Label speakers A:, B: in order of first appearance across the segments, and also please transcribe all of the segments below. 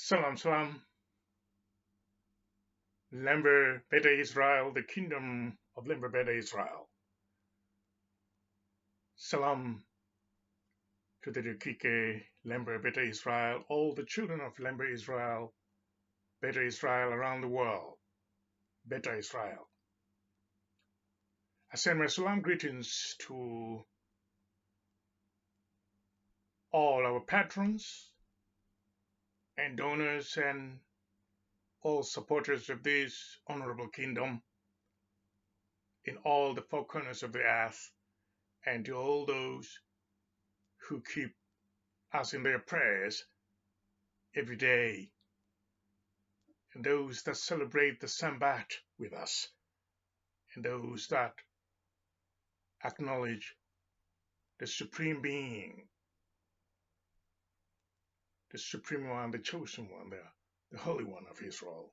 A: Salam, Lemba Beta Israel, the Kingdom of Lemba Beta Israel. Salam to the Dukike, Lemba Beta Israel, all the children of Lemba Israel, Beta Israel around the world, Beta Israel. I send my salam greetings to all our patrons and donors and all supporters of this honorable kingdom in all the four corners of the earth, and to all those who keep us in their prayers every day, and those that celebrate the Sambat with us, and those that acknowledge the Supreme Being, the Supreme One, the Chosen One, the Holy One of Israel.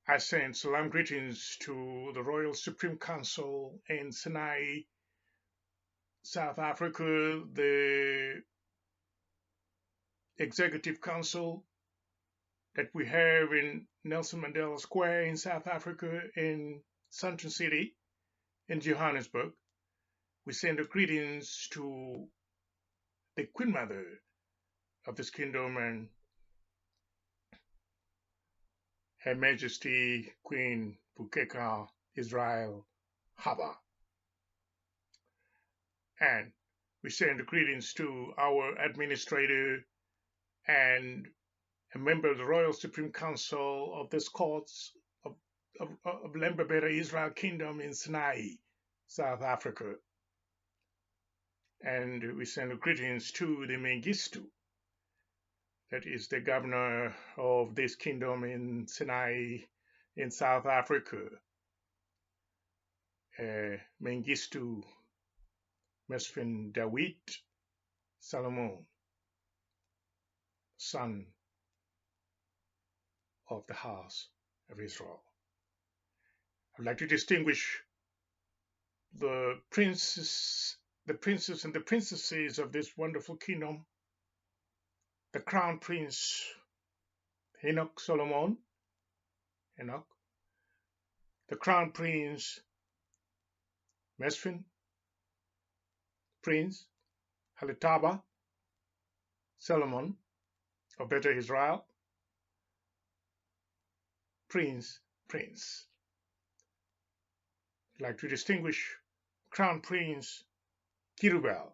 A: I send salam greetings to the Royal Supreme Council in Sinai, South Africa, the Executive Council that we have in Nelson Mandela Square in South Africa, in Central City, in Johannesburg. We send our greetings to the Queen Mother of this kingdom and Her Majesty Queen Bukeka Israel Haba. And we send greetings to our administrator and a member of the Royal Supreme Council of this courts of Lemba Beta Israel Kingdom in Sinai, South Africa. And we send greetings to the Mengistu, that is the governor of this kingdom in Sinai in South Africa, Mengistu Mesfin Dawit Solomon, son of the house of Israel. I'd like to distinguish the princes and the princesses of this wonderful kingdom, the crown prince Enoch, the crown prince Mesfin, prince Halitaba Solomon of Beta Israel, prince. I'd like to distinguish crown prince Kirubel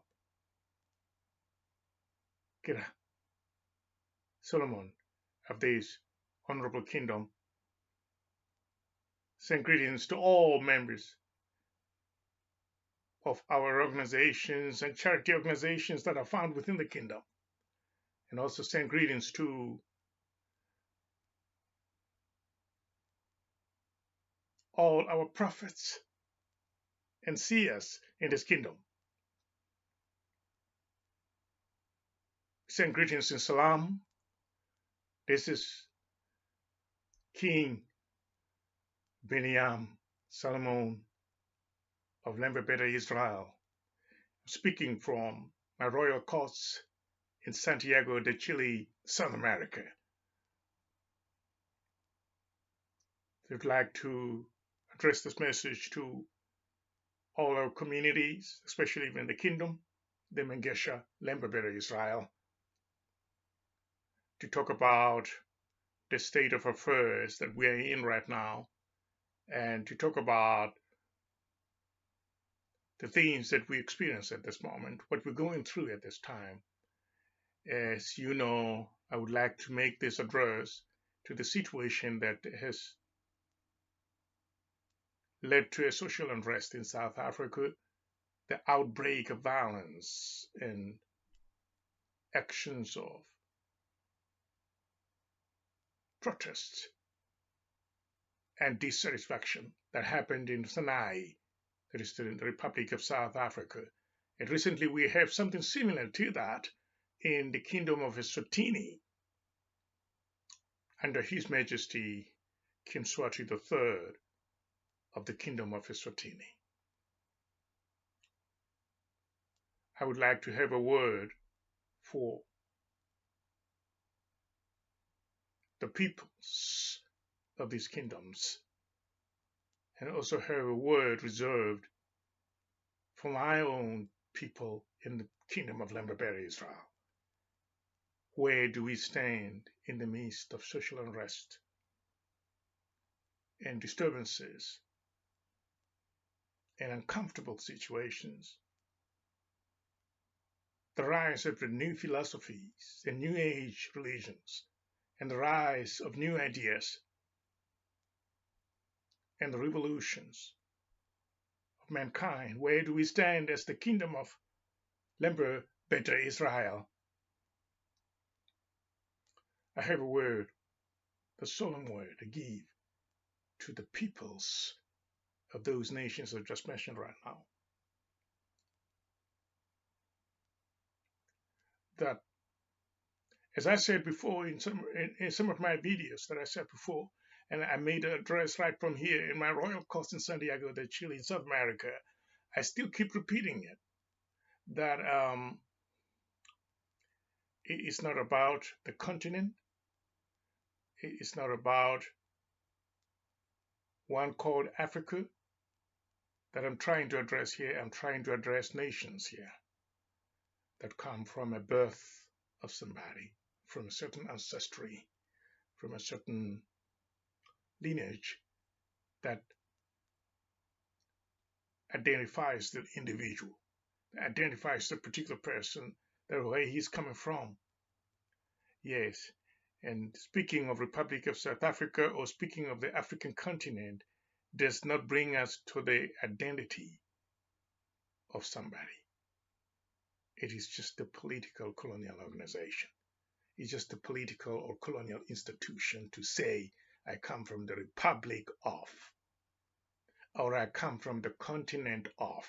A: Solomon of this honorable kingdom. Send greetings to all members of our organizations and charity organizations that are found within the kingdom. And also send greetings to all our prophets and seers in this kingdom. Send greetings in salam. This is King Binyam Selamun of Lemba Beta Israel, speaking from my royal courts in Santiago de Chile, South America. I'd like to address this message to all our communities, especially in the kingdom, the Mengesha, Lemba Beta Israel, to talk about the state of affairs that we are in right now, and to talk about the things that we experience at this moment, what we're going through at this time. As you know, I would like to make this address to the situation that has led to a social unrest in South Africa, the outbreak of violence and actions of protests and dissatisfaction that happened in Sinai, that is in the Republic of South Africa. And recently we have something similar to that in the Kingdom of Eswatini under His Majesty King Swati III of the Kingdom of Eswatini. I would like to have a word for the peoples of these kingdoms, and also have a word reserved for my own people in the kingdom of Lemba, Israel. Where do we stand in the midst of social unrest and disturbances and uncomfortable situations? The rise of the new philosophies and new age religions, and the rise of new ideas and the revolutions of mankind. Where do we stand as the kingdom of Lemba, Israel? I have a word, the solemn word to give to the peoples of those nations I've just mentioned right now. That, as I said before in some of my videos that I said before, and I made an address right from here in my royal coast in Santiago de Chile in South America, I still keep repeating it, that it is not about the continent, it is not about one called Africa that I'm trying to address here. I'm trying to address nations here that come from a birth of somebody, from a certain ancestry, from a certain lineage that identifies the individual, identifies the particular person, the way he's coming from. Yes, and speaking of Republic of South Africa or speaking of the African continent does not bring us to the identity of somebody. It is just a political colonial organization. It's just a political or colonial institution to say, I come from the Republic of, or I come from the continent of.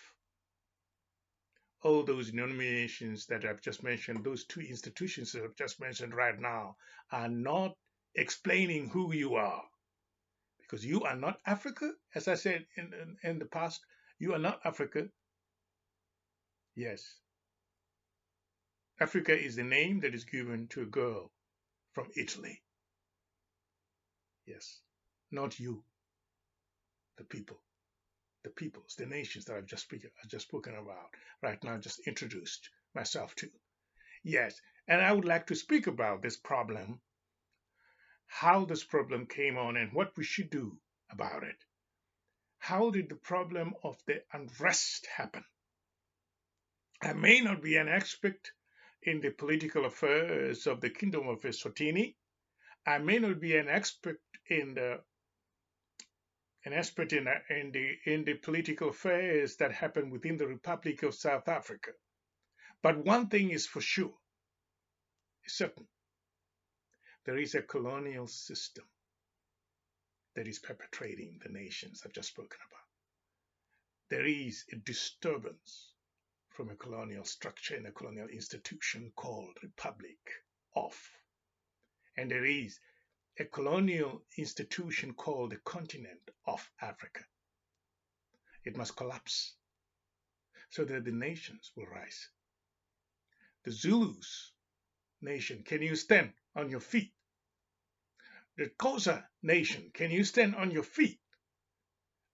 A: All those denominations that I've just mentioned, those two institutions that I've just mentioned right now, are not explaining who you are. Because you are not Africa, as I said in the past, you are not Africa. Yes. Africa is the name that is given to a girl from Italy. Yes. Not you, the people. The peoples, the nations that I've just spoken about right now, just introduced myself to. Yes, and I would like to speak about this problem, how this problem came on and what we should do about it. How did the problem of the unrest happen? I may not be an expert in the political affairs of the Kingdom of Eswatini. I may not be an expert in the political affairs that happen within the Republic of South Africa. But one thing is for sure, is certain. There is a colonial system that is perpetrating the nations I've just spoken about. There is a disturbance from a colonial structure and a colonial institution called Republic of. And there is a colonial institution called the continent of Africa. It must collapse so that the nations will rise. The Zulus nation, can you stand on your feet? The Xhosa nation, can you stand on your feet?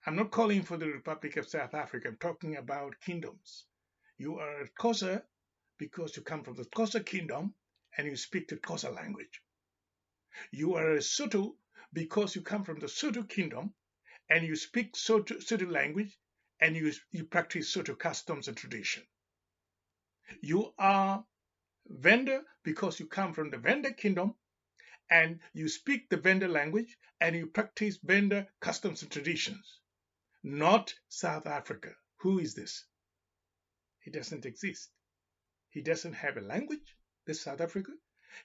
A: I'm not calling for the Republic of South Africa. I'm talking about kingdoms. You are a Xhosa because you come from the Xhosa kingdom and you speak the Xhosa language. You are a Sotho because you come from the Sotho kingdom and you speak Sotho language and you practice Sotho customs and tradition. You are Venda because you come from the Venda kingdom and you speak the Venda language and you practice Venda customs and traditions. Not South Africa. Who is this? He doesn't exist. He doesn't have a language, this South Africa.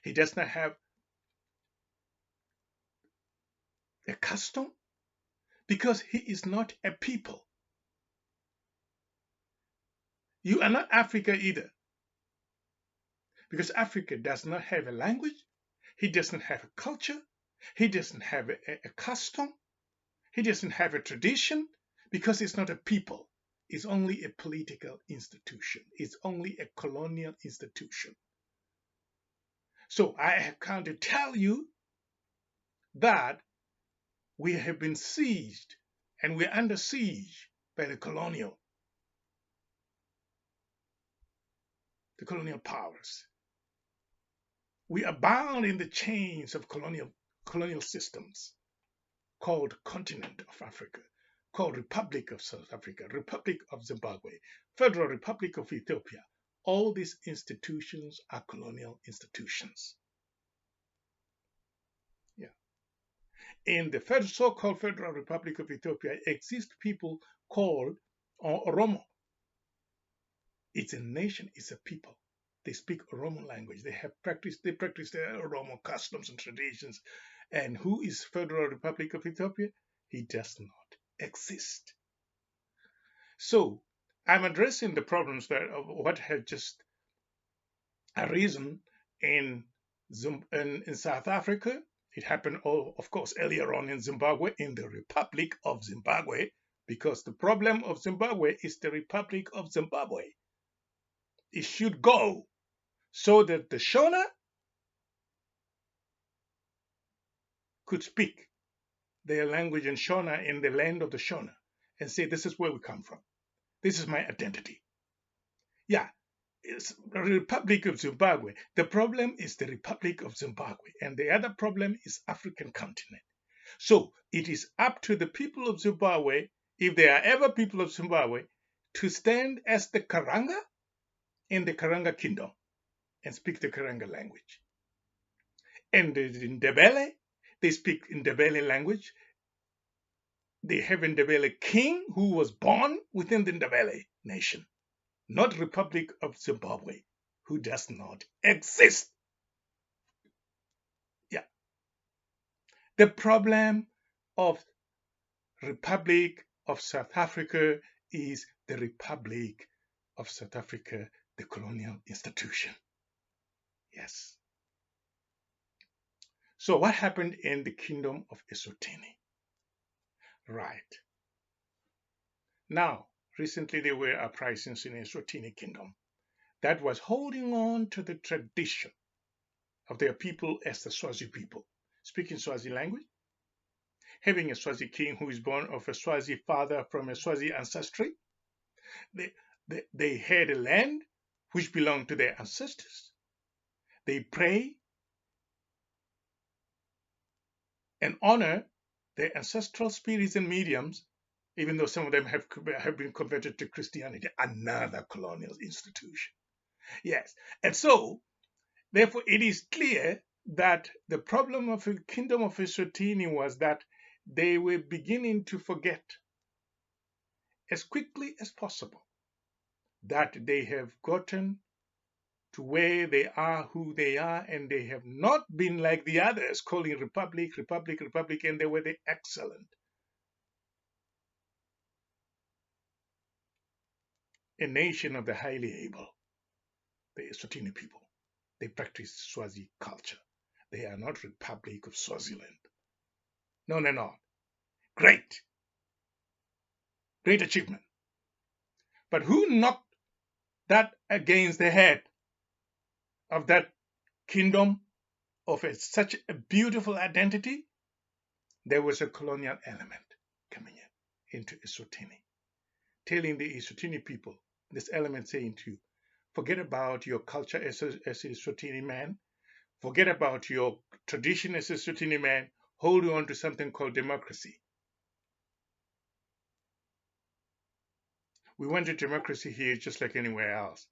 A: He does not have a custom because he is not a people. You are not Africa either because Africa does not have a language. He doesn't have a culture. He doesn't have a custom. He doesn't have a tradition because it's not a people. It's only a political institution. It's only a colonial institution. So I have come to tell you that we have been seized and we're under siege by the colonial powers. We are bound in the chains of colonial systems called Continent of Africa, called Republic of South Africa, Republic of Zimbabwe, Federal Republic of Ethiopia. All these institutions are colonial institutions. Yeah. In the so-called Federal Republic of Ethiopia exist people called Oromo. It's a nation, it's a people. They speak Oromo language. They practice their Oromo customs and traditions. And who is Federal Republic of Ethiopia? He does not exist. So I'm addressing the problems that of what had just arisen in South Africa. It happened, of course, earlier on in Zimbabwe, in the Republic of Zimbabwe, because the problem of Zimbabwe is the Republic of Zimbabwe. It should go so that the Shona could speak their language in Shona in the land of the Shona and say, this is where we come from. This is my identity. Yeah, it's the Republic of Zimbabwe. The problem is the Republic of Zimbabwe. And the other problem is African continent. So it is up to the people of Zimbabwe, if there are ever people of Zimbabwe, to stand as the Karanga in the Karanga kingdom and speak the Karanga language. And in Ndebele, they speak Ndebele language. They have a Ndebele king who was born within the Ndebele nation, not Republic of Zimbabwe, who does not exist. Yeah. The problem of Republic of South Africa is the Republic of South Africa, the colonial institution. Yes. So what happened in the Kingdom of Eswatini? Right. Now, recently there were uprisings in Eswatini Kingdom that was holding on to the tradition of their people as the Swazi people, speaking Swazi language, having a Swazi king who is born of a Swazi father from a Swazi ancestry. They had a land which belonged to their ancestors. They pray and honor their ancestral spirits and mediums, even though some of them have been converted to Christianity, another colonial institution. Yes. And so, therefore, it is clear that the problem of the Kingdom of Eswatini was that they were beginning to forget as quickly as possible that they have gotten to where they are, who they are, and they have not been like the others, calling Republic, Republic, Republic, and they were the excellent. A nation of the highly able, the Eswatini people. They practice Swazi culture. They are not Republic of Swaziland. No, no, no. Great. Great achievement. But who knocked that against the head of that kingdom of such a beautiful identity? There was a colonial element coming into Eswatini, telling the Eswatini people, this element saying to you, forget about your culture as a Eswatini man, forget about your tradition as a Eswatini man, hold on to something called democracy. We wanted democracy here just like anywhere else.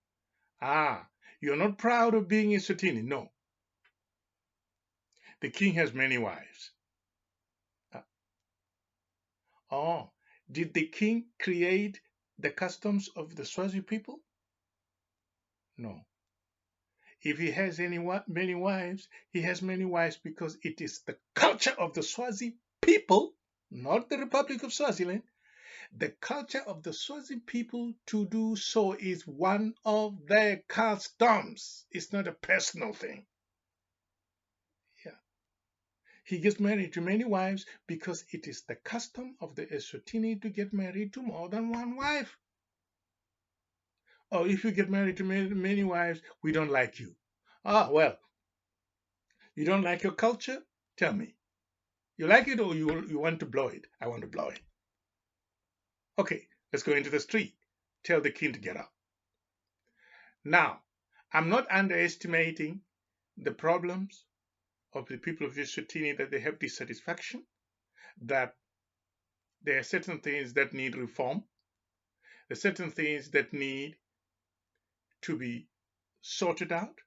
A: Ah, you're not proud of being Eswatini? No. The king has many wives. Oh, did the king create the customs of the Swazi people? No. If he has many wives, he has many wives because it is the culture of the Swazi people, not the Republic of Swaziland. The culture of the Swazi people to do so is one of their customs. It's not a personal thing. Yeah. He gets married to many wives because it is the custom of the Eswatini to get married to more than one wife. Oh, if you get married to many wives, we don't like you. Ah, well, you don't like your culture? Tell me. You like it or you want to blow it? I want to blow it. Okay, let's go into the street. Tell the king to get up. Now, I'm not underestimating the problems of the people of Eswatini, that they have dissatisfaction, that there are certain things that need reform, there are certain things that need to be sorted out,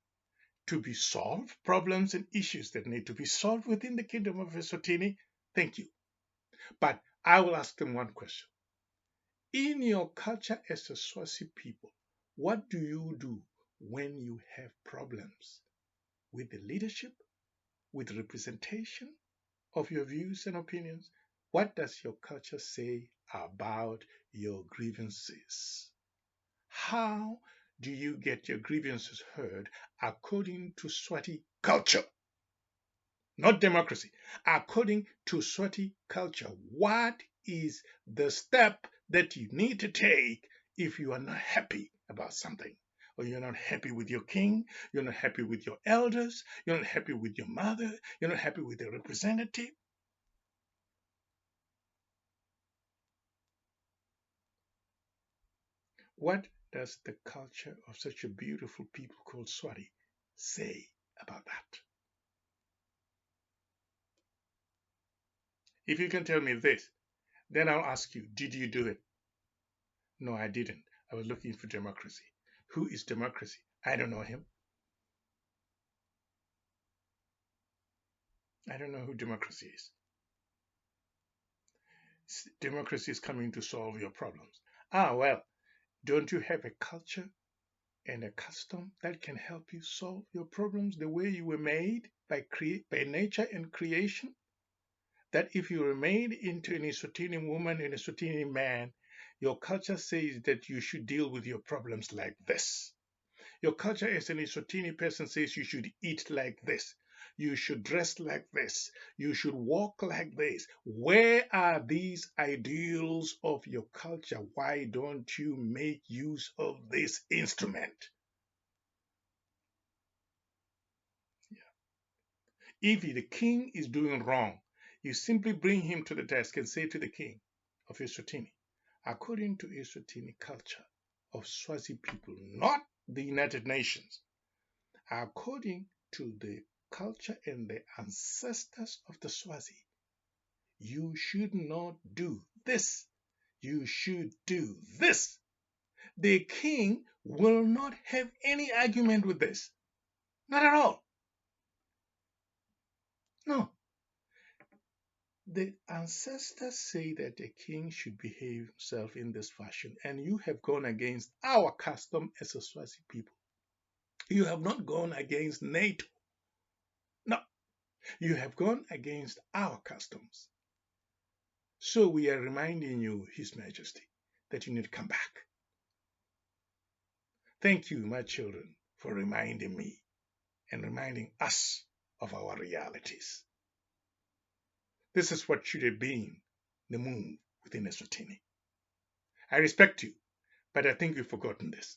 A: to be solved, problems and issues that need to be solved within the Kingdom of Eswatini. Thank you. But I will ask them one question. In your culture as a Swazi people, what do you do when you have problems with the leadership, with representation of your views and opinions? What does your culture say about your grievances? How do you get your grievances heard according to Swati culture? Not democracy. According to Swati culture, what is the step that you need to take if you are not happy about something? Or you're not happy with your king, you're not happy with your elders, you're not happy with your mother, you're not happy with the representative? What does the culture of such a beautiful people called Swati say about that? If you can tell me this, then I'll ask you, did you do it? No, I didn't. I was looking for democracy. Who is democracy? I don't know him. I don't know who democracy is. Democracy is coming to solve your problems. Ah, well, don't you have a culture and a custom that can help you solve your problems the way you were made by nature and creation? That if you were made into an Eswatini woman and a Eswatini man, your culture says that you should deal with your problems like this. Your culture as an Eswatini person says you should eat like this. You should dress like this. You should walk like this. Where are these ideals of your culture? Why don't you make use of this instrument? If the king is doing wrong, you simply bring him to the desk and say to the king of Eswatini, according to Eswatini culture of Swazi people, not the United Nations, according to the culture and the ancestors of the Swazi, you should not do this. You should do this. The king will not have any argument with this. Not at all. No. The ancestors say that the king should behave himself in this fashion, and you have gone against our custom as a Swazi people. You have not gone against NATO. No. You have gone against our customs. So we are reminding you, His Majesty, that you need to come back. Thank you, my children, for reminding me and reminding us of our realities. This is what should have been the move within Eswatini. I respect you, but I think you've forgotten this.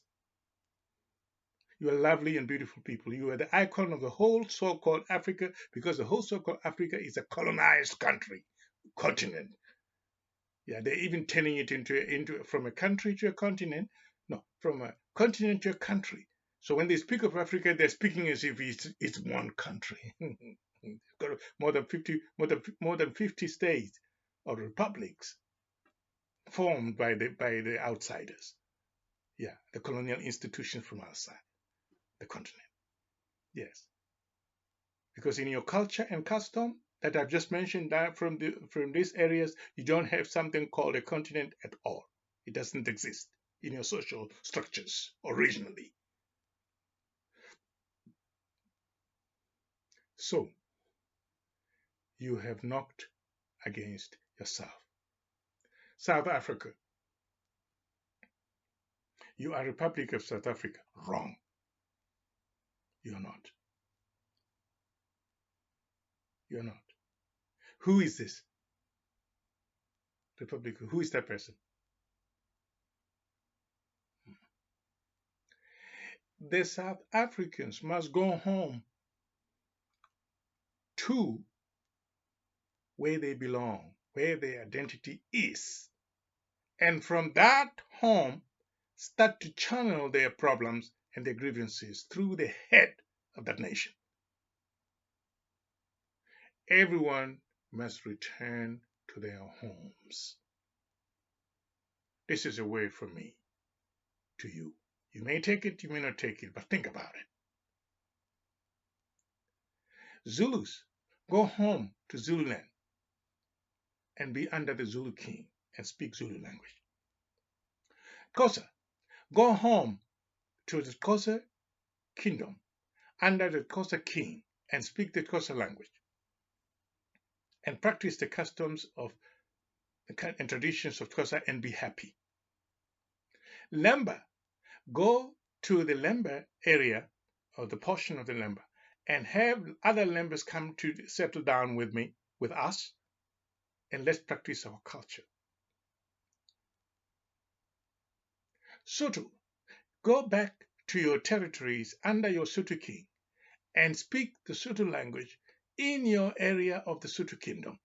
A: You are lovely and beautiful people. You are the icon of the whole so-called Africa, because the whole so-called Africa is a colonized continent. Yeah, they're even turning it into from a country to a continent. No, from a continent to a country. So when they speak of Africa, they're speaking as if it's one country. Got more than 50 states or republics formed by the outsiders. Yeah, the colonial institutions from outside the continent. Yes, because in your culture and custom that I've just mentioned, that from these areas, you don't have something called a continent at all. It doesn't exist in your social structures originally. So you have knocked against yourself. South Africa. You are Republic of South Africa. Wrong. You're not. You're not. Who is this? Republic. Who is that person? The South Africans must go home to where they belong, where their identity is. And from that home, start to channel their problems and their grievances through the head of that nation. Everyone must return to their homes. This is a word from me to you. You may take it, you may not take it, but think about it. Zulus, go home to Zululand and be under the Zulu king and speak Zulu language. Xhosa, go home to the Xhosa kingdom under the Xhosa king and speak the Xhosa language and practice the customs of and traditions of Xhosa and be happy. Lemba, go to the Lemba area or the portion of the Lemba and have other Lembas come to settle down with us, and let's practice our culture. Sotho, go back to your territories under your Sotho king and speak the Sotho language in your area of the Sotho kingdom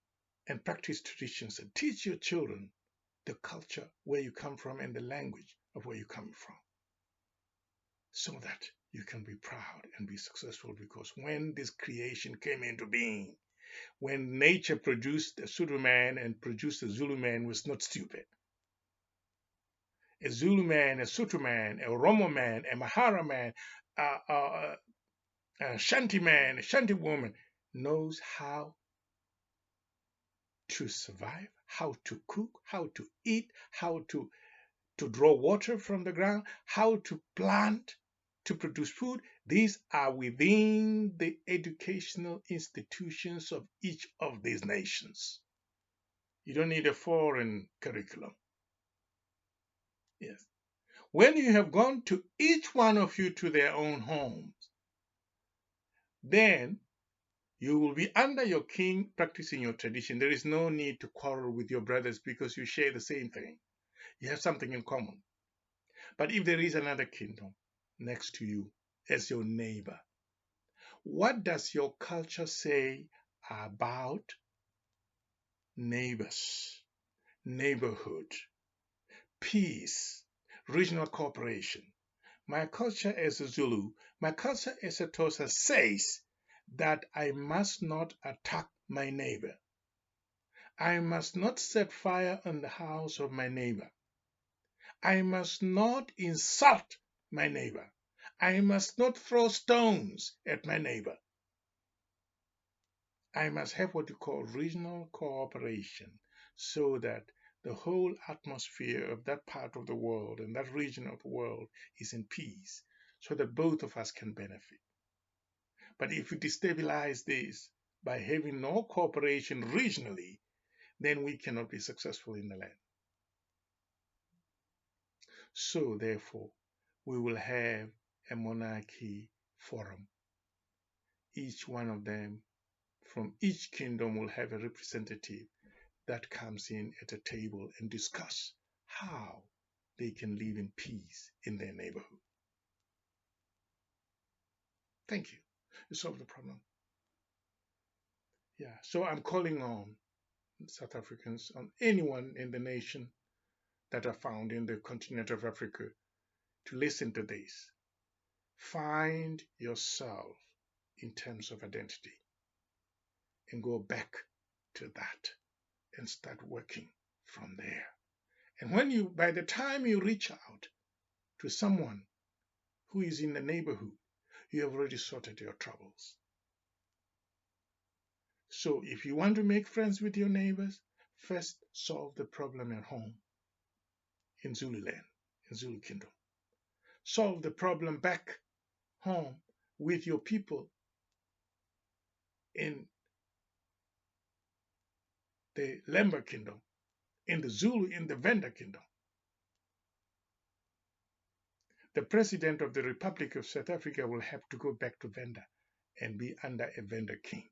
A: and practice traditions and teach your children the culture where you come from and the language of where you come from, so that you can be proud and be successful. Because when this creation came into being, when nature produced a Sotho man and produced a Zulu man, was not stupid. A Zulu man, a Sotho man, a Oromo man, a Mahara man, a Shanti man, a Shanti woman knows how to survive, how to cook, how to eat, how to draw water from the ground, how to plant, to produce food. These are within the educational institutions of each of these nations. You don't need a foreign curriculum. Yes. When you have gone to each one of you to their own homes, then you will be under your king practicing your tradition. There is no need to quarrel with your brothers because you share the same thing. You have something in common. But if there is another kingdom next to you as your neighbor, what does your culture say about neighbors, neighborhood, peace, regional cooperation? My culture as a Zulu, my culture as a Xhosa says that I must not attack my neighbor. I must not set fire on the house of my neighbor. I must not insult my neighbor. I must not throw stones at my neighbor. I must have what you call regional cooperation so that the whole atmosphere of that part of the world and that region of the world is in peace so that both of us can benefit. But if we destabilize this by having no cooperation regionally, then we cannot be successful in the land. So therefore, we will have a monarchy forum. Each one of them from each kingdom will have a representative that comes in at a table and discuss how they can live in peace in their neighborhood. Thank you. You solved the problem. Yeah, so I'm calling on South Africans, on anyone in the nation that are found in the continent of Africa to listen to this. Find yourself in terms of identity and go back to that and start working from there. And by the time you reach out to someone who is in the neighborhood, you have already sorted your troubles. So if you want to make friends with your neighbors, first solve the problem at home in Zululand, in Zulu Kingdom. Solve the problem back home with your people in the Lemba Kingdom, in the Zulu, in the Venda Kingdom. The President of the Republic of South Africa will have to go back to Venda and be under a Venda king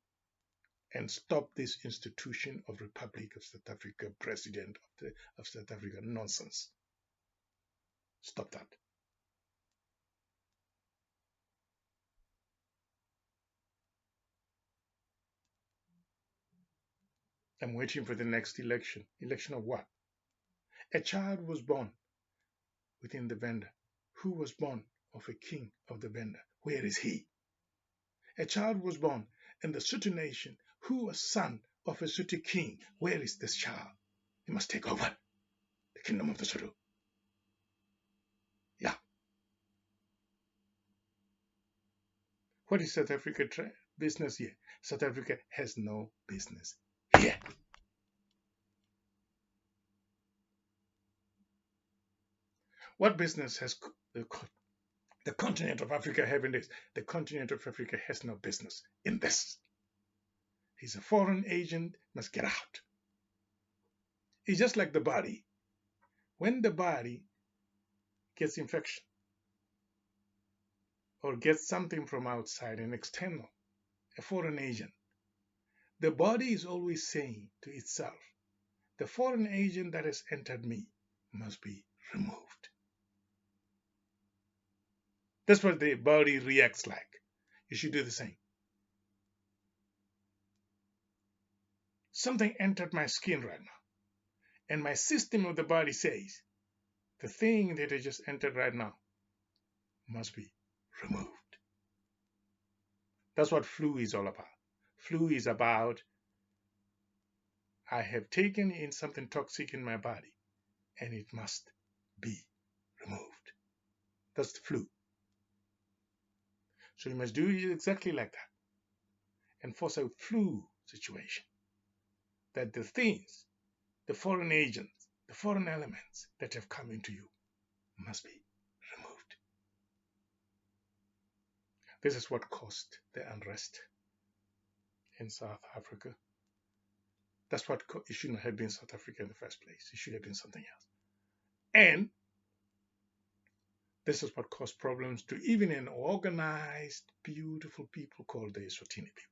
A: and stop this institution of Republic of South Africa, President of South Africa nonsense. Stop that. I'm waiting for the next election. Election of what? A child was born within the vendor. Who was born of a king of the vendor? Where is he? A child was born in the Sutu nation. Who was son of a Sutu king? Where is this child? He must take over the kingdom of the Sutu. Yeah. What is South Africa business here? South Africa has no business here. What business has the continent of Africa having this? The continent of Africa has no business in this. He's a foreign agent, must get out. It's just like the body. When the body gets infection or gets something from outside, an external, a foreign agent, the body is always saying to itself, the foreign agent that has entered me must be removed. That's what the body reacts like. You should do the same. Something entered my skin right now, and my system of the body says, the thing that has just entered right now must be removed. That's what flu is all about. Flu is about, I have taken in something toxic in my body, and it must be removed. That's the flu. So you must do it exactly like that. And for a flu situation, that the things, the foreign agents, the foreign elements that have come into you must be removed. This is what caused the unrest in South Africa. That's what it shouldn't have been South Africa in the first place. It should have been something else. And this is what caused problems to even an organized, beautiful people called the Eswatini people.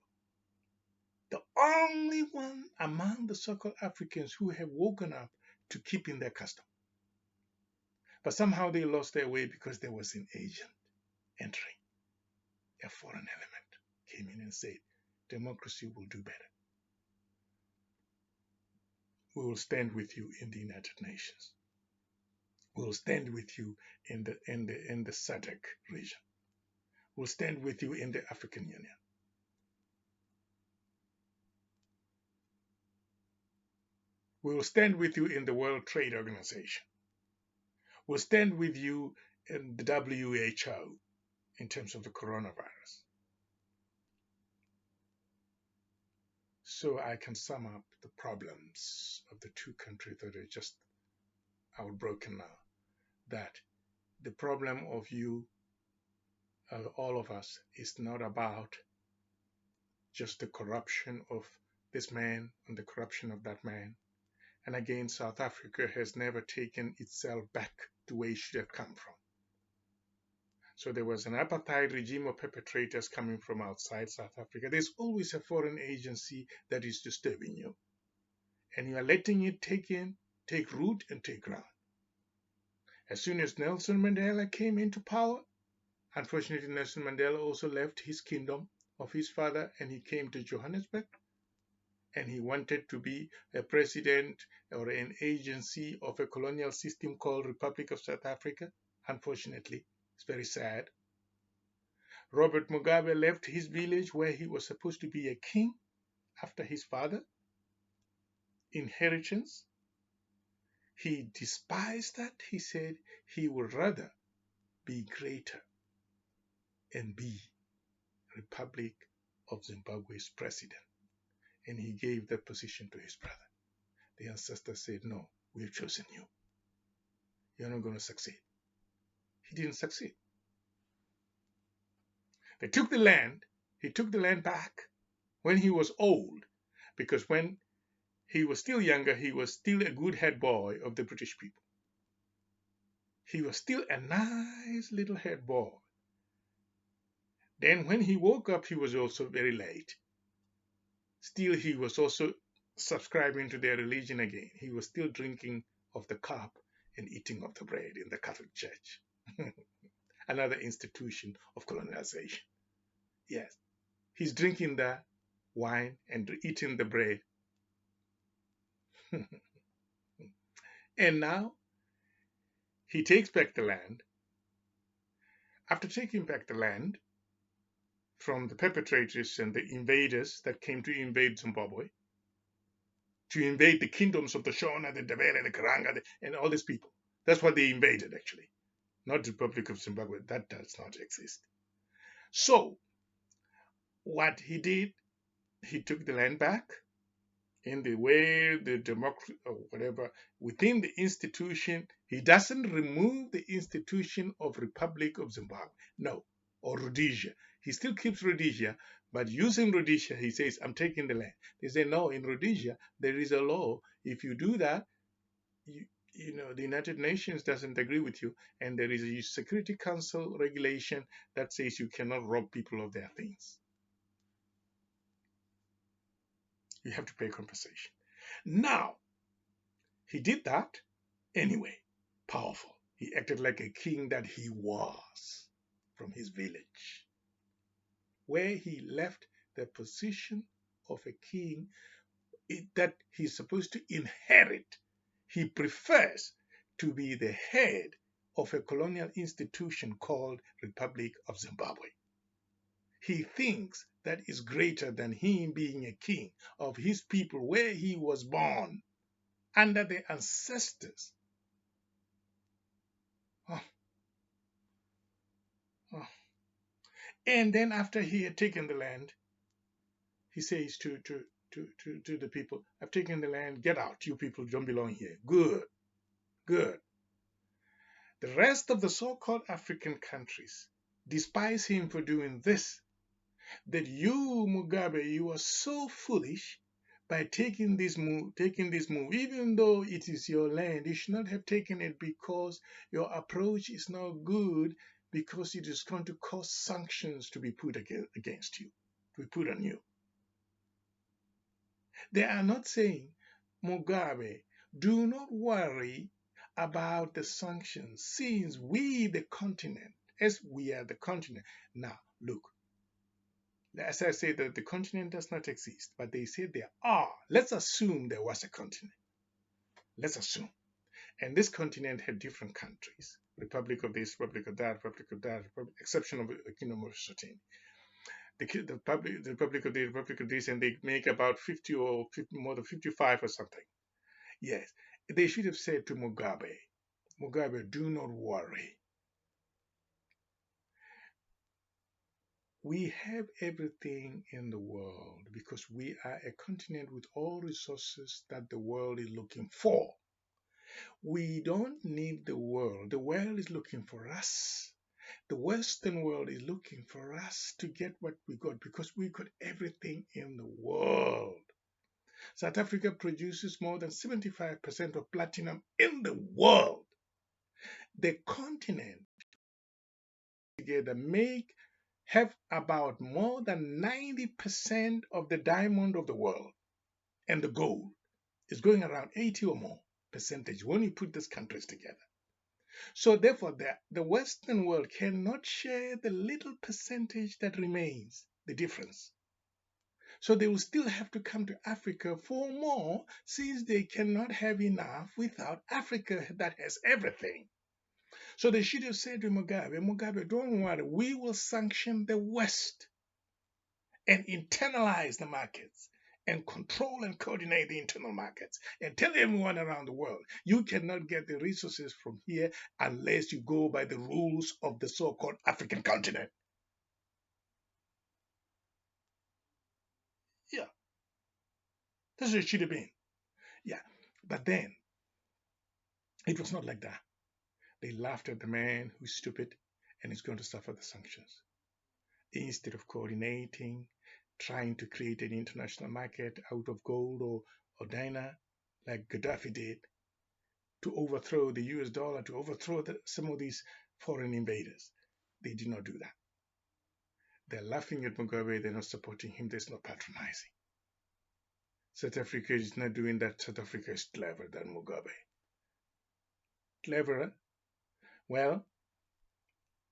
A: The only one among the so-called Africans who have woken up to keeping their custom. But somehow they lost their way because there was an agent entering. A foreign element came in and said, democracy will do better. We will stand with you in the United Nations. We will stand with you in the SADC region. We'll stand with you in the African Union. We will stand with you in the World Trade Organization. We'll stand with you in the WHO in terms of the coronavirus. So I can sum up the problems of the two countries that are just outbroken now. That the problem of you, all of us, is not about just the corruption of this man and the corruption of that man. And again, South Africa has never taken itself back to where it should have come from. So there was an apartheid regime of perpetrators coming from outside South Africa. There's always a foreign agency that is disturbing you. And you are letting it take root and take ground. As soon as Nelson Mandela came into power, unfortunately Nelson Mandela also left his kingdom of his father and he came to Johannesburg. And he wanted to be a president or an agency of a colonial system called Republic of South Africa. Unfortunately, it's very sad. Robert Mugabe left his village where he was supposed to be a king after his father. Inheritance. He despised that. He said he would rather be greater and be Republic of Zimbabwe's president. And he gave that position to his brother. The ancestors said, no, we've chosen you. You're not going to succeed. He didn't succeed. They took the land. He took the land back when he was old, because when he was still younger, he was still a good head boy of the British people. He was still a nice little head boy. Then when he woke up, he was also very late. Still, he was also subscribing to their religion again. He was still drinking of the cup and eating of the bread in the Catholic Church. Another institution of colonization. Yes, he's drinking the wine and eating the bread And now he takes back the land. After taking back the land from the perpetrators and the invaders that came to invade Zimbabwe, to invade the kingdoms of the Shona, the Ndebele, the Karanga, and all these people. That's what they invaded, actually. Not the Republic of Zimbabwe. That does not exist. So, what he did, he took the land back in the way the democracy or whatever within the institution. He doesn't remove the institution of Republic of Zimbabwe, no, or Rhodesia. He still keeps Rhodesia, but using Rhodesia, he says, I'm taking the land. They say, no, in Rhodesia, there is a law. If you do that, the United Nations doesn't agree with you, and there is a Security Council regulation that says you cannot rob people of their things. You have to pay compensation. Now, he did that anyway. Powerful. He acted like a king that he was from his village, where he left the position of a king that he's supposed to inherit. He prefers to be the head of a colonial institution called Republic of Zimbabwe. He thinks that is greater than him being a king of his people where he was born under the ancestors. Oh, oh. And then after he had taken the land, he says to the people, I've taken the land, get out, you people don't belong here. Good, good. The rest of the so-called African countries despise him for doing this, that you, Mugabe, you are so foolish by taking this move, even though it is your land. You should not have taken it because your approach is not good, because it is going to cause sanctions to be put against you, to be put on you. They are not saying, Mugabe, do not worry about the sanctions, since we, the continent, as we are the continent. Now, look, as I say, that the continent does not exist, but they say there are. Let's assume there was a continent. Let's assume. And this continent had different countries. Republic of this, Republic of that, exception of the Kingdom of Eswatini. The Republic of the Republic of this, and they make about 50 or 50, more than 55 or something. Yes, they should have said to Mugabe, Mugabe, do not worry. We have everything in the world because we are a continent with all resources that the world is looking for. We don't need the world. The world is looking for us. The Western world is looking for us to get what we got because we got everything in the world. South Africa produces more than 75% of platinum in the world. The continent together have about more than 90% of the diamond of the world, and the gold is going around 80 or more percentage when you put these countries together. So therefore, the Western world cannot share the little percentage that remains, the difference. So they will still have to come to Africa for more, since they cannot have enough without Africa that has everything. So they should have said to Mugabe, Mugabe, don't worry, we will sanction the West and internalize the markets and control and coordinate the internal markets and tell everyone around the world, you cannot get the resources from here unless you go by the rules of the so-called African continent. Yeah, that's what it should have been. Yeah, but then it was not like that. They laughed at the man who's stupid and is going to suffer the sanctions. Instead of coordinating, trying to create an international market out of gold or dinar, like Gaddafi did, to overthrow the US dollar, to overthrow some of these foreign invaders. They did not do that. They're laughing at Mugabe, they're not supporting him, there's no patronizing. South Africa is not doing that. South Africa is cleverer than Mugabe. Cleverer? Well,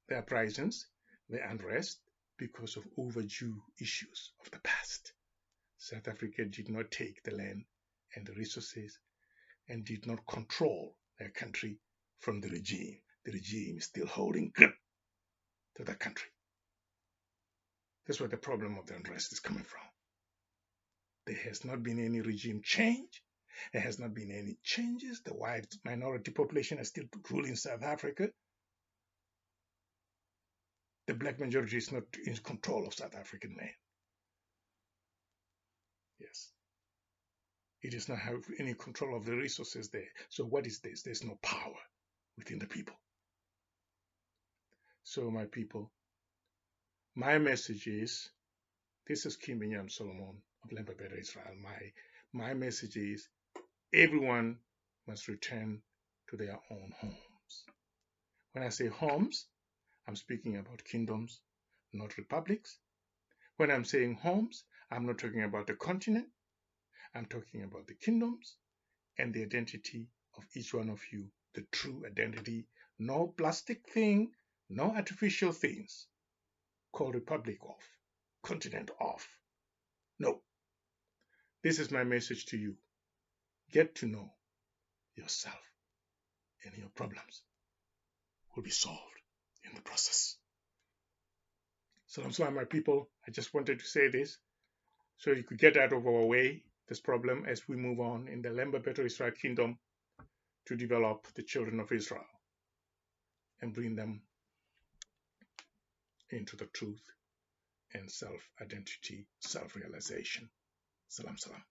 A: the uprisings, the unrest, because of overdue issues of the past. South Africa did not take the land and the resources and did not control their country from the regime. The regime is still holding grip to the country. That's where the problem of the unrest is coming from. There has not been any regime change. There has not been any changes. The white minority population is still ruling South Africa. The black majority is not in control of South African land. Yes. It does not have any control of the resources there. So what is this? There's no power within the people. So my people, my message is, this is King Binyam Selamun of Lemba, Israel. My message is, everyone must return to their own homes. When I say homes, I'm speaking about kingdoms, not republics. When I'm saying homes, I'm not talking about the continent. I'm talking about the kingdoms and the identity of each one of you, the true identity. No plastic thing, no artificial things called republic of, continent of. No. This is my message to you. Get to know yourself, and your problems will be solved in the process. Salam salam, my people. I just wanted to say this so you could get out of our way this problem as we move on in the Lemba Israel kingdom to develop the children of Israel and bring them into the truth and self-identity, self-realization. Salam salam.